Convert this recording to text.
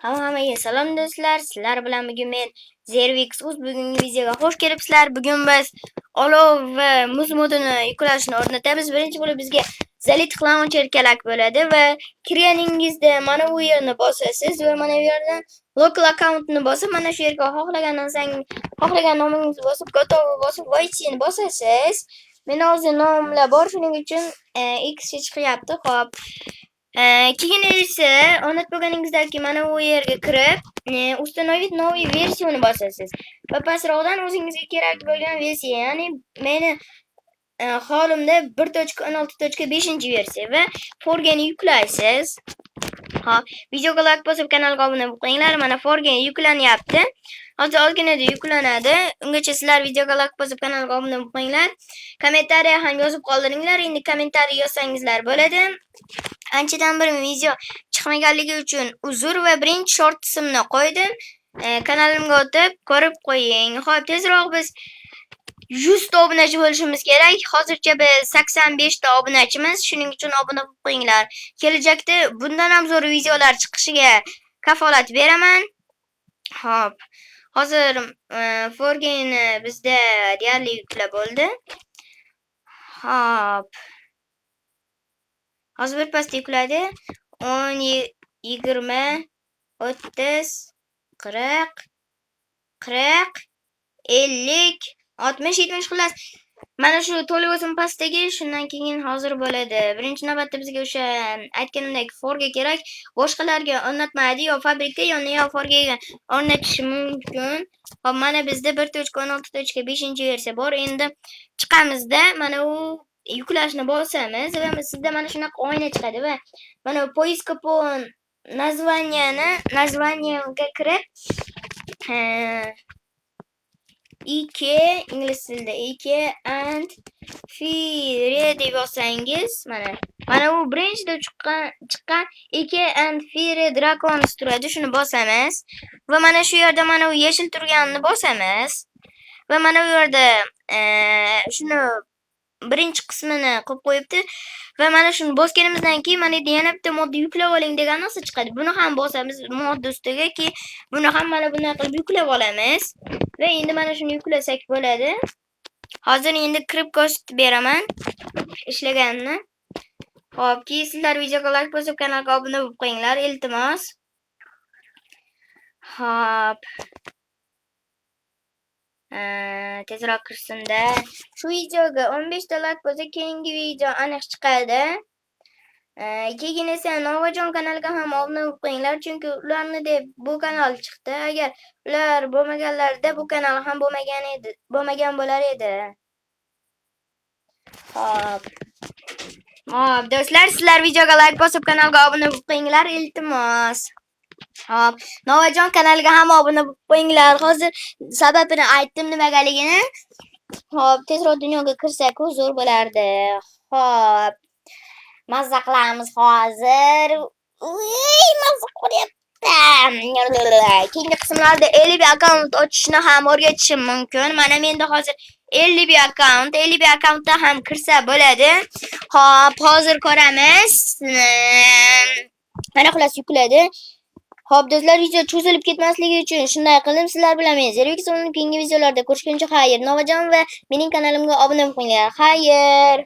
Hammaga salom do'stlar. Sizlar bilan bugun men Zervix o'z bugungi videoga xush kelibsizlar. Bugun biz olov va muz modini yuklashni o'rnatamiz. Birinchi bo'lib bizga Zalit launcher kerak bo'ladi va kirganingizda mana bu yerni bosasiz va mana bu yerdan local accountni bosib, mana shu yerga xohlagan nomingizni bosib, gotovo bosib, voidni bosasiz. Men hozir nomlar bor, shuning uchun X chiqyapti. Xo'p. Keyin esa o'rnatib mana bu yerga kirib, установить новый versiyani bosasiz. Va pastroqdan o'zingizga kerak bo'lgan versiya, ya'ni meni holimda 1.16.5 versiya va Forgani yuklaysiz. Hop, videoga like bosib kanalga obuna bo'linglar. Mana Forgani yuklanyapti. Hozir ozginada yuklanadi. Ungacha sizlar videoga like bosib kanalga obuna bo'linglar. Kommentariya ham yozib qoldiringlar. Endi kommentariy yozsangizlar bo'ladi. Anchadan bir video chiqmaganligi uchun uzr va birinchi short ismini qo'ydim. Kanalimga o'tib ko'rib qo'ying. Xo'p, tezroq biz 100 ta obunachi bo'lishimiz kerak. Hozircha biz 85 ta obunachimiz. Shuning uchun obuna bo'lib qo'yinglar. Kelajakda bundan ham zo'r videolar chiqishiga kafolat beraman. Xo'p. Hozir Forgani bizda deyarli yuklab bo'ldi. Xo'p. Hozir bir pasta yukladi. 10, 20, 30, 40, 50, 60, 70 xullas. Mana shu to'liq o'sim pastaga shundan keyin hozir bo'ladi. Birinchi navbatda bizga o'sha aytganimdek Forga kerak. Boshqalarga o'rnatmaydi, yo fabrika yo Forgaga o'rnatishi mumkin. Hop, mana bizda 1.16.5 versiya bor. Endi chiqamizda mana u yuklashni bosamiz va sizda mana shunaqa oyna chiqadi va mana poiska po naзваниеga kirib ingliz tilida and fire deb yozsangiz mana bu birinchida chiqqan and fire dragons turadi, shuni bosamiz va mana shu yerda mana bu yeshil turganini bosamiz va mana bu yerda shuni birinchi qismini qo'yib qo'yibdi va mana shuni bosganimizdan keyin mana yana bitta modda yuklab oling degan narsa chiqadi. Buni ham bosamiz modda ustiga ki buni ham mana bunday qilib yuklab olamiz va endi mana shuni yuklasak bo'ladi. Hozir endi kirib ko'rsatib beraman ishlaganini. Xo'p, keyin sizlar videoga like bosib kanalga obuna bo'lib qo'yinglar, iltimos. Xo'p. Tezroq kirsin-da. Shu videoga 15 ta like bo'lsa, keyingi video aniq chiqadi. Keyin esa Novajon kanaliga ham obuna bo'lib qo'yinglar, chunki ularni deb bu kanal chiqdi. Agar ular bo'lmaganlarda bu kanal ham bo'lmagan bo'lar edi. Hop. Hop, do'stlar, sizlar videoga like bosib kanalga obuna bo'lib qo'yinglar, iltimos. Hop, Novajon kanaliga ham obuna bo'lib qo'yinglar. Hozir sababini aytdim nimagaligini. Hop, tezroq dunyoga kirsak zo'r bo'lardi. Hop. Mazza qilamiz hozir. Mazza qilyapti. Keyingi qismlarda 50 akkaunt ochishni ham o'rgatishim mumkin. Mana menda hozir 50 akkauntda ham kirsa bo'ladi. Hop, hozir ko'ramiz. Mana xullas yukladi. Hop, do'stlar, video cho'zilib ketmasligi uchun shunday qildim. Sizlar bilan men Zervix keyingi videolarda ko'rishguncha xayr. Novajon va mening kanalimga obuna bo'ling. Xayr.